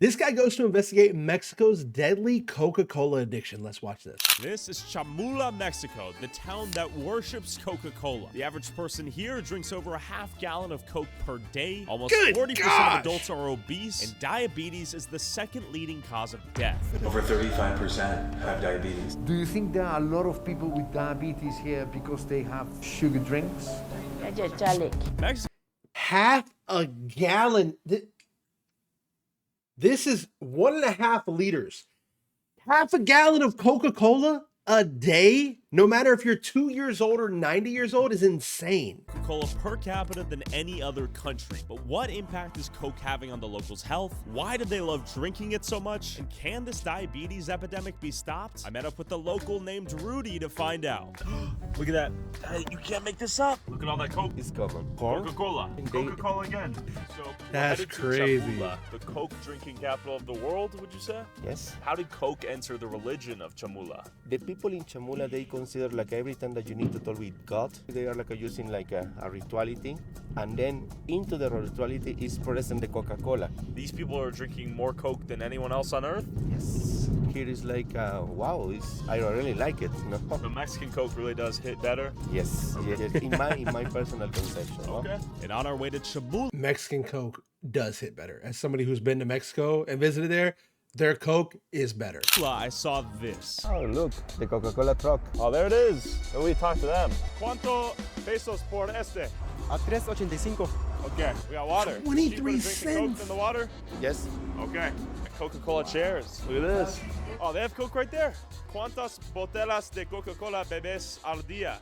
This guy goes to investigate Mexico's deadly Coca-Cola addiction. Let's watch this. This is Shamula, Mexico, the town that worships Coca-Cola. The average person here drinks over a half gallon of Coke per day. Almost 40% of adults are obese, and diabetes is the second leading cause of death. Over 35% have diabetes. Do you think there are a lot of people with diabetes here because they have sugar drinks? Mexico Half a gallon. This is 1.5 liters. Half a gallon of Coca-Cola a day, no matter if you're 2 years old or 90 years old, is insane. Coca-Cola per capita than any other country. But what impact is Coke having on the locals' health? Why do they love drinking it so much? And can this diabetes epidemic be stopped? I met up with a local named Rudy to find out. Look at that. Hey, you can't make this up. Look at all that Coke. It's common. Coca-Cola. Coca-Cola again. So That's crazy. Chamula, the Coke drinking capital of the world, would you say? Yes. How did Coke enter the religion of Chamula? The people in Shamula, they consider like every time that you need to talk with God, they are like using like a rituality, and then into the rituality is present the Coca-Cola. These people are drinking more Coke than anyone else on earth? Yes. Here is like, wow, I really like it. No? The Mexican Coke really does hit better? Yes, yes, yes. In my personal conception. Okay. No? And on our way to Shamula, Mexican Coke does hit better. As somebody who's been to Mexico and visited there, their Coke is better. I saw this. Oh, look, the Coca-Cola truck. Oh, there it is. And we talked to them. ¿Cuánto pesos por este? A 3.85. Okay, we got water. 23 Cheaper to drink the Coke cents. than the water? Yes. Okay. And Coca-Cola chairs. Look at this. Oh, they have Coke right there. ¿Cuántas botellas de Coca-Cola bebes al día?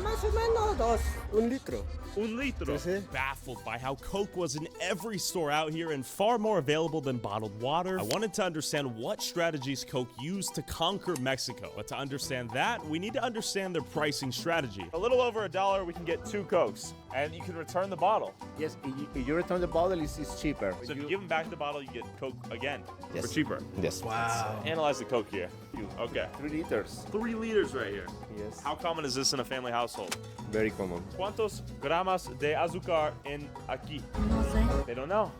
Más o menos 2. 1 litro. Un litro. Sí, sí. Baffled by how Coke was in every store out here and far more available than bottled water, I wanted to understand what strategies Coke used to conquer Mexico. But to understand that, we need to understand their pricing strategy. A little over $1, we can get 2 Cokes, and you can return the bottle. Yes, if you return the bottle, it's cheaper. So if you give them back the bottle, you get Coke again Yes. for cheaper. Yes. Wow. Analyze the Coke here. Okay. 3 liters. 3 liters right here. Yes. How common is this in a family household? Very common. ¿Cuántos gramos de azúcar en aquí? They don't know.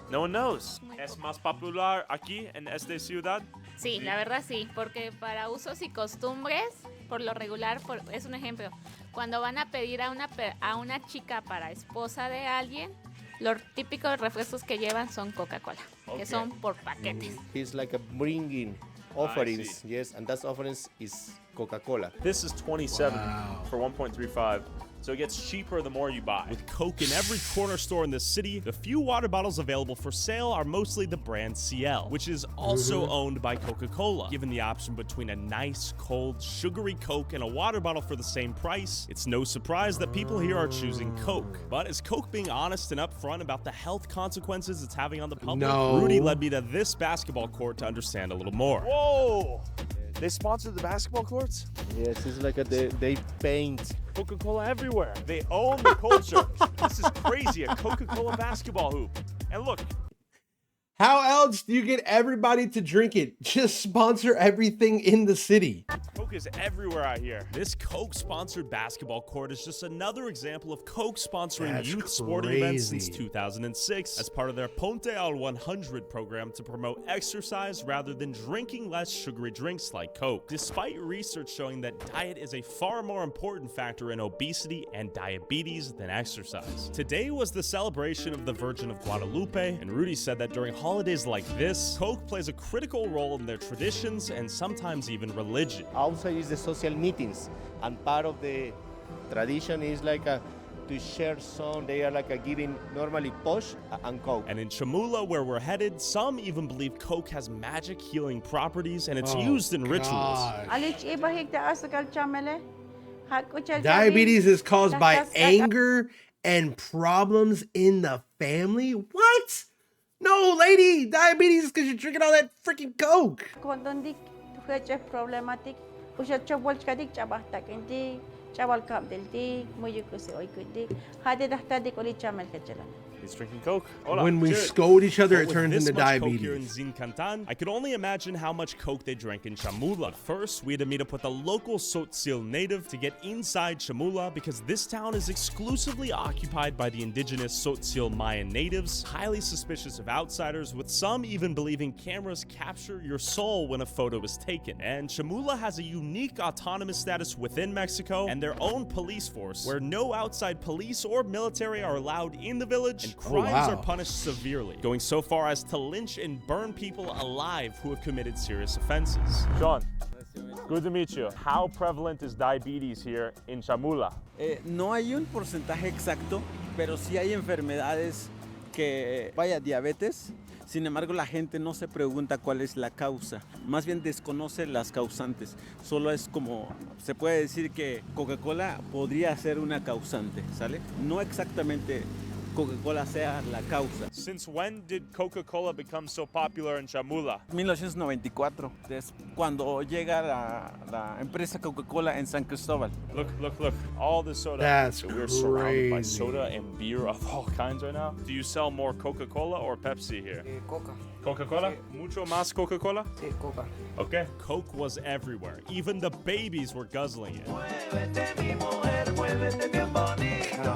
No one knows. ¿Es más popular aquí en esta ciudad? Sí, la verdad sí, porque para usos y costumbres, por lo regular, es un ejemplo, cuando van a pedir a una chica para esposa de alguien, los típicos refrescos que llevan son Coca-Cola, que son por paquetes. It's like a bringing offerings, yes, and that offerings is Coca-Cola. This is 27 Wow. for 1.35. So it gets cheaper the more you buy. With Coke in every corner store in the city, the few water bottles available for sale are mostly the brand CL, which is also owned by Coca-Cola. Given the option between a nice, cold, sugary Coke and a water bottle for the same price, it's no surprise that people here are choosing Coke. But is Coke being honest and upfront about the health consequences it's having on the public? No. Rudy led me to this basketball court to understand a little more. Whoa! They sponsored the basketball courts? Yes, it's like they paint. Coca-Cola everywhere. They own the culture. This is crazy, a Coca-Cola basketball hoop. And look. How else do you get everybody to drink it? Just sponsor everything in the city. Coke is everywhere out here. This Coke-sponsored basketball court is just another example of Coke sponsoring That's youth sporting events crazy. since 2006 as part of their Ponte al 100 program to promote exercise rather than drinking less sugary drinks like Coke. Despite research showing that diet is a far more important factor in obesity and diabetes than exercise. Today was the celebration of the Virgin of Guadalupe, and Rudy said that during holidays like this, Coke plays a critical role in their traditions and sometimes even religion. Outside is the social meetings, and part of the tradition is like to share some. They are like giving normally Posh and Coke. And in Shamula, where we're headed, some even believe Coke has magic healing properties and it's used in rituals. Diabetes is caused by anger and problems in the family? What? No, lady, diabetes is because you're drinking all that freaking Coke. He's drinking Coke. Hola. When we Cheers. scold each other, But it with turns this into much Coke here in diabetes. Zincantan, I could only imagine how much Coke they drank in Shamula. But first, we had to meet up with a local Tzotzil native to get inside Shamula because this town is exclusively occupied by the indigenous Tzotzil Mayan natives, highly suspicious of outsiders, with some even believing cameras capture your soul when a photo is taken. And Shamula has a unique autonomous status within Mexico and their own police force, where no outside police or military are allowed in the village, and crimes are punished severely, going so far as to lynch and burn people alive who have committed serious offenses. Sean, good to meet you. How prevalent is diabetes here in Shamula? No hay un porcentaje exacto, pero sí hay enfermedades que, vaya, diabetes. Sin embargo, la gente no se pregunta cuál es la causa, más bien desconoce las causantes. Solo es como, se puede decir que Coca-Cola podría ser una causante, ¿sale? No exactamente Coca-Cola sea la causa. Since when did Coca-Cola become so popular in Shamula? 1994, es cuando llega la empresa Coca-Cola en San Cristóbal. Look. All the soda. That's We're surrounded by crazy. soda and beer of all kinds right now. Do you sell more Coca-Cola or Pepsi here? Coca. Coca-Cola? Mucho más Coca-Cola? Sí, Coca. Okay. Coke was everywhere. Even the babies were guzzling it.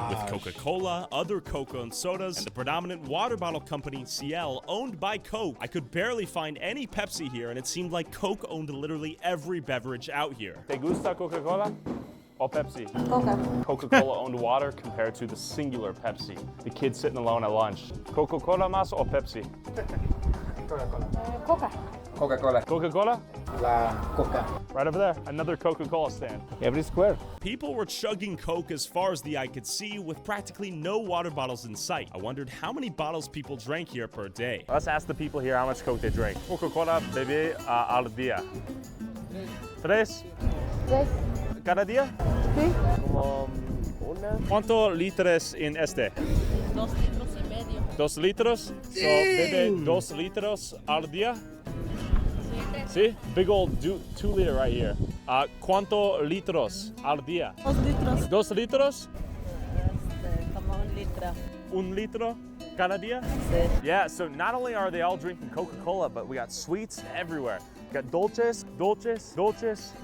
With Coca-Cola, other Coca and sodas, and the predominant water bottle company, CL, owned by Coke, I could barely find any Pepsi here, and it seemed like Coke owned literally every beverage out here. ¿Te gusta Coca-Cola or Pepsi? Coca. Coca-Cola owned water compared to the singular Pepsi. The kid sitting alone at lunch. Coca-Cola más or Pepsi? Coca. Coca-Cola. Coca-Cola? La Coca. Right over there, another Coca-Cola stand. Every square. People were chugging Coke as far as the eye could see, with practically no water bottles in sight. I wondered how many bottles people drank here per day. Let's ask the people here how much Coke they drink. Coca-Cola bebé al día. Tres? ¿Cada día? Sí. Como una. ¿Cuánto litros en este? 2 litros y medio. 2 litros? So, bebe 2 litros al día? See? Big old 2 liter right here. ¿Cuánto litros al día? 2 litros. 2 litros? Como 1 litro. 1 litro cada día? Sí. Yeah, so not only are they all drinking Coca-Cola, but we got sweets everywhere. Got dulces,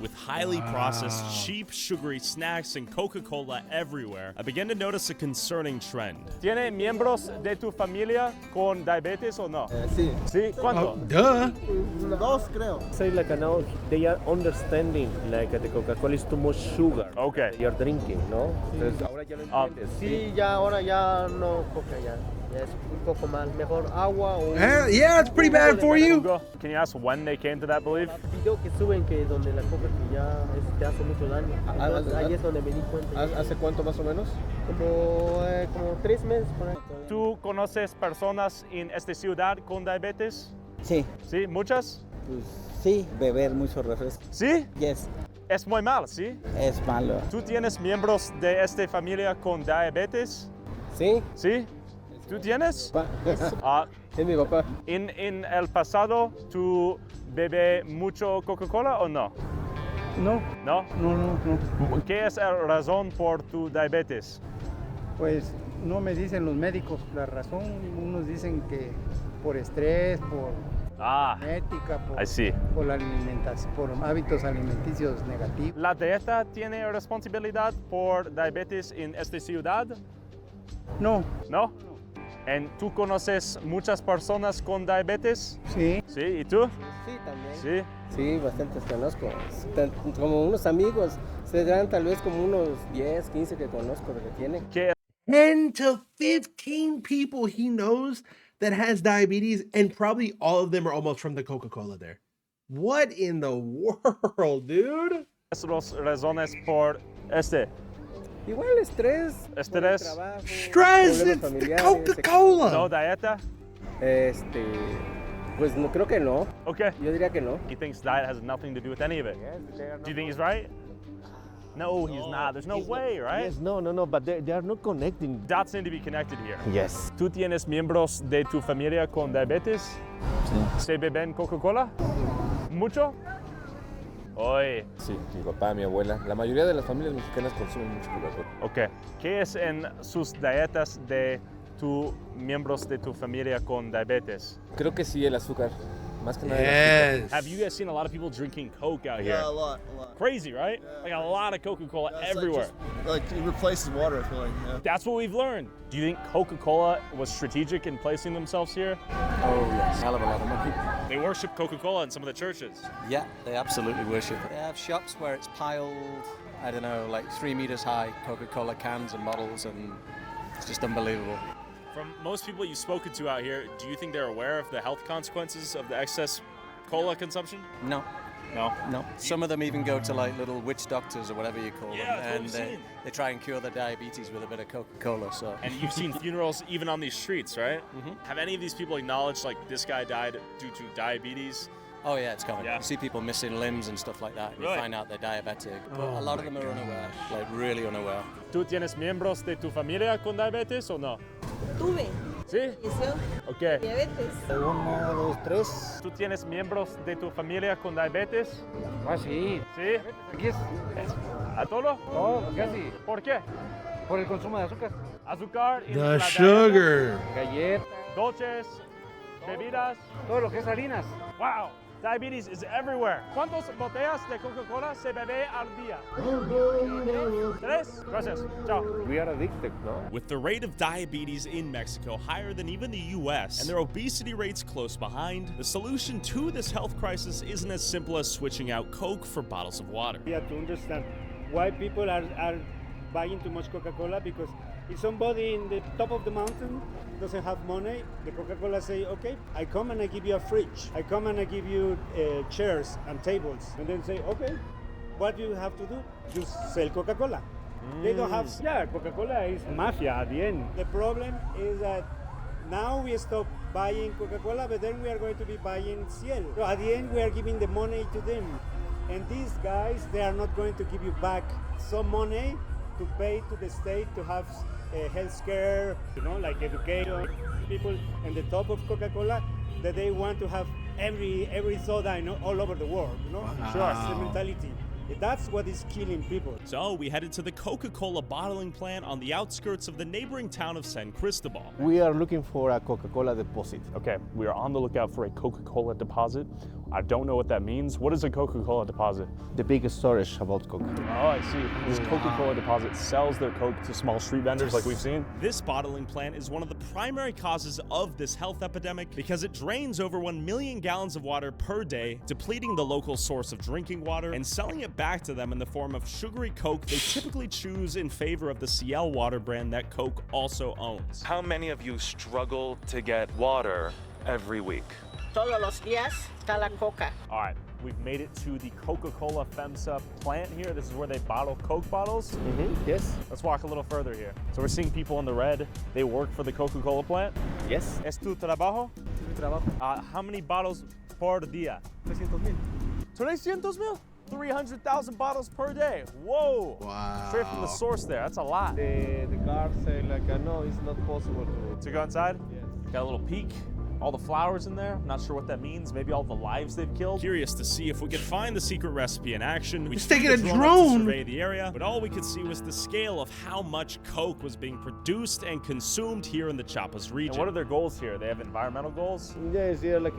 with highly processed, cheap, sugary snacks and Coca-Cola everywhere. I began to notice a concerning trend. ¿Tiene miembros de tu familia con diabetes o no? Sí. Sí, ¿cuánto? Duh. 2 creo. Say like now they are understanding like the Coca-Cola is too much sugar. Okay. You're drinking, ¿no? Entonces ahora ya lo entiendes. Sí, ya ahora ya no Coca ya. Ya es un poco más. Mejor agua o... Yeah, it's pretty bad for you. Hugo, can you ask when they came to that belief? Video que suben que donde la Coca que ya te hace mucho daño. Entonces, ahí es donde me di cuenta. ¿Hace cuánto más o menos? Como 3 meses por ahí. ¿Tú conoces personas en esta ciudad con diabetes? Sí, ¿Sí? ¿Muchas? pues sí, beber mucho refresco. ¿Sí? Yes, Es muy mal, ¿sí? es malo. ¿Tú tienes miembros de esta familia con diabetes? Sí. ¿Sí? ¿Tú tienes? Ah, Es mi papá. ¿En el pasado tú bebes mucho Coca-Cola o no? No, ¿No? no. ¿Qué es la razón por tu diabetes? Pues no me dicen los médicos la razón. Unos dicen que por estrés, por Ah, ética, I see. por la alimentación, por hábitos alimenticios negativos. ¿La dieta tiene responsabilidad por diabetes en esta ciudad? No, ¿No? ¿Y tú conoces muchas personas con diabetes? sí. ¿Sí? ¿Y tú? Sí, también. Sí. Sí, bastantes conozco. Como unos amigos. Serán tal vez como unos 10, 15 que conozco que tienen. ¿Qué 10 to 15 people he knows that has diabetes, and probably all of them are almost from the Coca-Cola there. What in the world, dude? es las razones por este? Igual estrés. Estrés. Trabajo, Stress, problemas it's the familiares, Coca-Cola. ¿No dieta? Pues no creo que no. Okay. Yo diría que no. He thinks diet has nothing to do with any of it. Do you think he's right? No, he's not. There's no way, right? Yes, no, but they are not connecting. Dots need to be connected here. Yes. ¿Tú tienes miembros de tu familia con diabetes? Sí. ¿Se beben Coca-Cola? ¿Mucho? Oye. Sí, mi papá, mi abuela. La mayoría de las familias mexicanas consumen mucho Coca-Cola. Ok. ¿Qué es en sus dietas de tú miembros de tu familia con diabetes? Creo que sí, el azúcar. Más que nada el Yes. Have you guys seen a lot of people drinking Coke out here? Yeah, a lot. Crazy, right? Like a lot of Coca-Cola everywhere. Like it replaces water, I feel like. Yeah. That's what we've learned. Do you think Coca-Cola was strategic in placing themselves here? Oh yes, hell of a lot of money. They worship Coca-Cola in some of the churches. Yeah, they absolutely worship it. They have shops where it's piled, I don't know, like 3 meters high, Coca-Cola cans and bottles, and it's just unbelievable. From most people you've spoken to out here, do you think they're aware of the health consequences of the excess cola consumption? No. No. Some of them even go to like little witch doctors or whatever you call them, and they try and cure their diabetes with a bit of Coca-Cola. So. And you've seen funerals even on these streets, right? Mm-hmm. Have any of these people acknowledged like this guy died due to diabetes? Oh yeah, it's common. Yeah. You see people missing limbs and stuff like that, and Really? you find out they're diabetic. But a lot of them are unaware, like really unaware. ¿Tú tienes miembros de tu familia con diabetes o no? Tuve. ¿Sí? Ok. Diabetes. 1, 2, 3. ¿Tú tienes miembros de tu familia con diabetes? Ah, sí. ¿Sí? Aquí es ¿A todo? todo, casi. ¿Por qué? Por el consumo de azúcar. Azúcar y The la sugar. Galletas, dulces, bebidas. todo lo que es harinas. Wow, diabetes is everywhere. ¿Cuántas botellas de Coca-Cola se bebe al día? 3. Gracias. Chao. We are addicted, no? With the rate of diabetes in Mexico higher than even the US and their obesity rates close behind, the solution to this health crisis isn't as simple as switching out Coke for bottles of water. You have to understand why people are buying too much Coca-Cola, because if somebody in the top of the mountain doesn't have money, the Coca-Cola say, okay, I come and I give you a fridge. I come and I give you chairs and tables. And then say, okay, what do you have to do? Just sell Coca-Cola. They don't have... Yeah, Coca-Cola is Mafia at the end. The problem is that now we stop buying Coca-Cola, but then we are going to be buying Ciel. So at the end, we are giving the money to them. And these guys, they are not going to give you back some money to pay to the state to have health care, like education. People in the top of Coca-Cola, that they want to have every soda all over the world, Wow. That's the mentality. That's what is killing people. So we headed to the Coca-Cola bottling plant on the outskirts of the neighboring town of San Cristobal. We are looking for a CocaCola Deposit. Okay, we are on the lookout for a Coca-Cola deposit. I don't know what that means. What is a Coca-Cola deposit? The biggest storage about Coke. Oh, I see. This Coca-Cola deposit sells their Coke to small street vendors like we've seen. This bottling plant is one of the primary causes of this health epidemic because it drains over 1 million gallons of water per day, depleting the local source of drinking water and selling it back to them in the form of sugary Coke they typically choose in favor of the Ciel water brand that Coke also owns. How many of you struggle to get water every week? Todos los días está la coca. All right, we've made it to the Coca-Cola FEMSA plant here. This is where they bottle Coke bottles. Yes. Let's walk a little further here. So we're seeing people in the red. They work for the Coca-Cola plant. Yes. ¿Es tu trabajo? Mi trabajo. How many bottles por día? 300,000. 300,000? 300,000 bottles per day. Whoa. Wow. Straight from the source there. That's a lot. The guards say like, no, it's not possible To go inside? Yes. Got a little peek. All the flowers in there. Not sure what that means. Maybe all the lives they've killed. Curious to see if we could find the secret recipe in action. We It's flew taking the a up to drone. survey the area, but all we could see was the scale of how much Coke was being produced and consumed here in the Chiapas region. And what are their goals here? They have environmental goals? Yes, they're like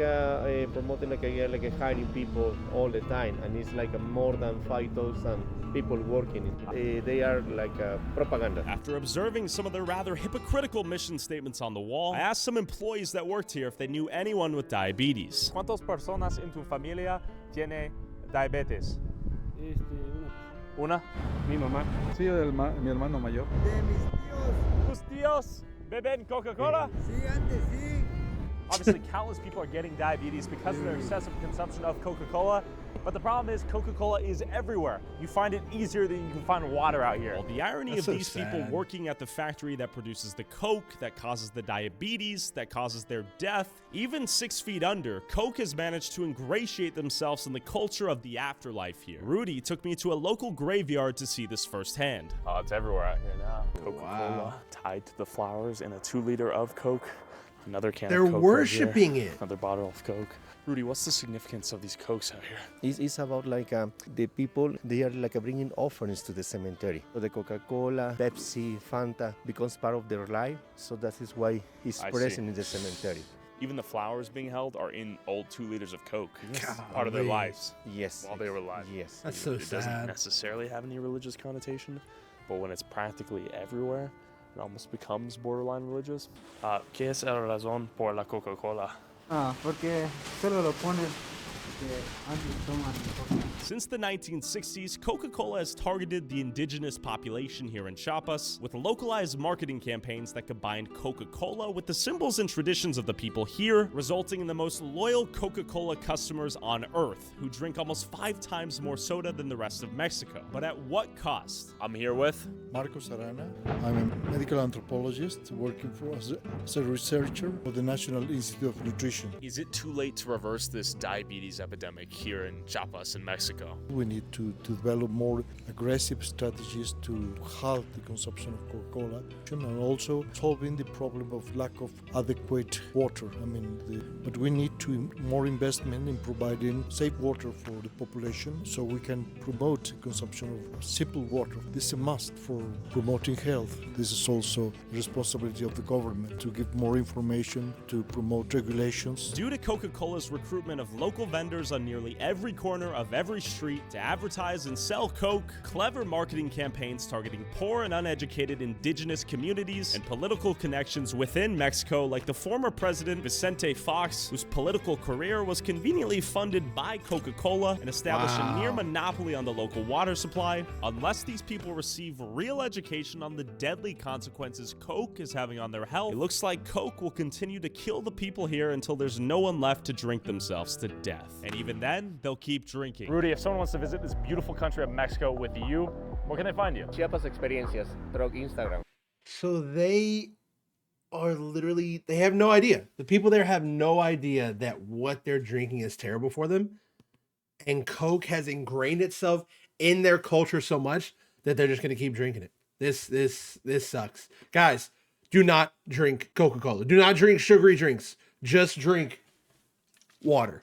promoting like hiring people all the time, and it's like more than 5,000 people working. They are like propaganda. After observing some of their rather hypocritical mission statements on the wall, I asked some employees that worked here if they knew anyone with diabetes. ¿Cuántas personas en tu familia tiene diabetes? Una. Mi mamá. Sí, mi hermano mayor. De mis tíos. ¿Tus tíos beben Coca-Cola? Sí, antes sí. Obviously, countless people are getting diabetes because of their excessive consumption of Coca-Cola. But the problem is Coca-Cola is everywhere. You find it easier than you can find water out here. Well, the irony That's of so these people sad. working at the factory that produces the Coke, that causes the diabetes, that causes their death, even 6 feet under, Coke has managed to ingratiate themselves in the culture of the afterlife here. Rudy took me to a local graveyard to see this firsthand. Oh, it's everywhere out here now. Coca-Cola Wow. tied to the flowers in a 2 liter of Coke. Another can They're of Coke worshiping right here. it. Another bottle of Coke. Rudy, what's the significance of these Cokes out here? It's about like the people, they are like bringing offerings to the cemetery. So the Coca-Cola, Pepsi, Fanta becomes part of their life. So that is why it's I present see. in the cemetery. Even the flowers being held are in old 2 liters of Coke. Yes. Part of their lives. Yes. While they were alive. Yes. That's so It doesn't sad. necessarily have any religious connotation, but when it's practically everywhere, it almost becomes borderline religious. ¿Qué es la razón por la Coca-Cola? Porque solo lo ponen que antes toman Coca. Since the 1960s, Coca-Cola has targeted the indigenous population here in Chiapas with localized marketing campaigns that combined Coca-Cola with the symbols and traditions of the people here, resulting in the most loyal Coca-Cola customers on Earth, who drink almost 5 times more soda than the rest of Mexico. But at what cost? I'm here with Marcos Arana. I'm a medical anthropologist working as a researcher for the National Institute of Nutrition. Is it too late to reverse this diabetes epidemic here in Chiapas in Mexico? We need to develop more aggressive strategies to halt the consumption of Coca-Cola and also solving the problem of lack of adequate water. But we need more investment in providing safe water for the population so we can promote consumption of simple water. This is a must for promoting health. This is also the responsibility of the government to give more information, to promote regulations. Due to Coca-Cola's recruitment of local vendors on nearly every corner of every street to advertise and sell Coke, clever marketing campaigns targeting poor and uneducated indigenous communities, and political connections within Mexico, like the former president Vicente Fox, whose political career was conveniently funded by Coca-Cola and established a near monopoly on the local water supply. Unless these people receive real education on the deadly consequences Coke is having on their health, it looks like Coke will continue to kill the people here until there's no one left to drink themselves to death. And even then, they'll keep drinking. Rudy, if someone wants to visit this beautiful country of Mexico with you, where can they find you? Chiapas Experiencias, through Instagram. So they are literally, they have no idea. The people there have no idea that what they're drinking is terrible for them. And Coke has ingrained itself in their culture so much that they're just going to keep drinking it. This sucks. Guys, do not drink Coca-Cola. Do not drink sugary drinks. Just drink water.